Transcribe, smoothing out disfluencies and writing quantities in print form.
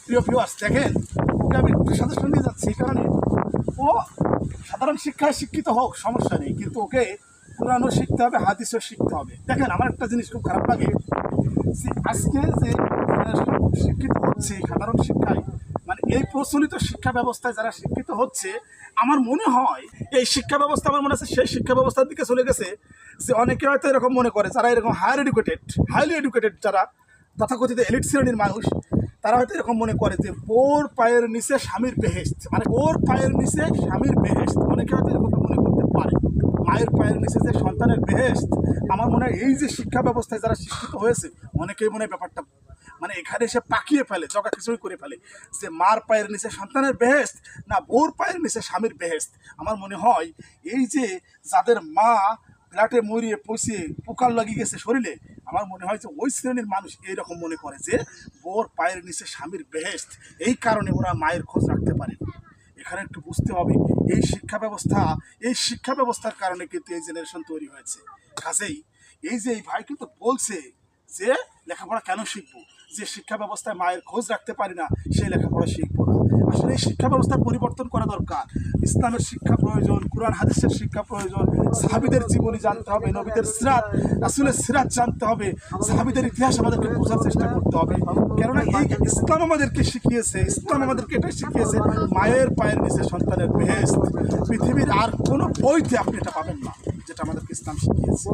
প্রিয় ভিউয়ার্স, দেখেন ওকে আমি একটু সাজেশন দিয়ে যাচ্ছি, এই কারণে ও সাধারণ শিক্ষায় শিক্ষিত হোক সমস্যা নেই, কিন্তু ওকে কোরআনও শিখতে হবে, হাদিসও শিখতে হবে। দেখেন আমার একটা জিনিস খুব খারাপ লাগে যে আজকে যে শিক্ষিত হচ্ছে সাধারণ শিক্ষায়, মানে এই প্রচলিত শিক্ষা ব্যবস্থায় যারা শিক্ষিত হচ্ছে, আমার মনে হয় এই শিক্ষা ব্যবস্থা, আমার মনে আছে সেই শিক্ষা ব্যবস্থার দিকে চলে গেছে যে অনেকে হয়তো এরকম মনে করে যারা এরকম হাইলি এডুকেটেড যারা তথাকথিত এলিট শ্রেণীর মানুষ, তারা হয়তো এরকম মনে করে যে ওর পায়ের নিচে স্বামীর বেহেশত, মানে ওর পায়ের নিচে স্বামীর বেহেশত। অনেকে হয়তো এরকম মনে করতে পারে মায়ের পায়ের নিচে যে সন্তানের বেহেশত। আমার মনে হয় এই যে শিক্ষা ব্যবস্থায় যারা শিক্ষিত হয়েছে, অনেকেই মনে হয় ব্যাপারটা মানে এখানে এসে পাকিয়ে ফেলে, জগা খিচুড়ি করে ফেলে যে মার পায়ের নিচে সন্তানের বেহেশত না ওর পায়ের নিচে স্বামীর বেহেশত। আমার মনে হয় এই যে যাদের মা ফ্ল্যাটে মরিয়ে পচিয়ে পোকার লাগিয়ে গেছে শরীরে, আমার মনে হয় যে ওই শ্রেণীর মানুষ এইরকম মনে করে যে ওর পায়ের নিচে স্বামীর বেহেশত, এই কারণে ওরা মায়ের খোঁজ রাখতে পারে। এখানে একটু বুঝতে হবে এই শিক্ষা ব্যবস্থার কারণে কিন্তু এই জেনারেশন তৈরি হয়েছে। কাজেই এই যে এই ভাই কিন্তু বলছে যে লেখাপড়া কেন শিখবো, যে শিক্ষা ব্যবস্থায় মায়ের খোঁজ রাখতে পারি না সেই লেখাপড়া শিখবো না। আসলে এই শিক্ষা ব্যবস্থা পরিবর্তন করা দরকার। ইসলামের শিক্ষা প্রয়োজন, কুরআন হাদিসের শিক্ষা প্রয়োজন, সাহাবীদের জীবনী জানতে হবে, নবীদের সিরাত রাসূলের সিরাত জানতে হবে, সাহাবীদের ইতিহাস আমাদেরকে বোঝার চেষ্টা করতে হবে। কেননা এই ইসলাম আমাদেরকে এটাই শিখিয়েছে মায়ের পায়ের নিচে সন্তানের বেহেশত। পৃথিবীর আর কোনো বইতে আপনি এটা পাবেন না যেটা আমাদেরকে ইসলাম শিখিয়েছে।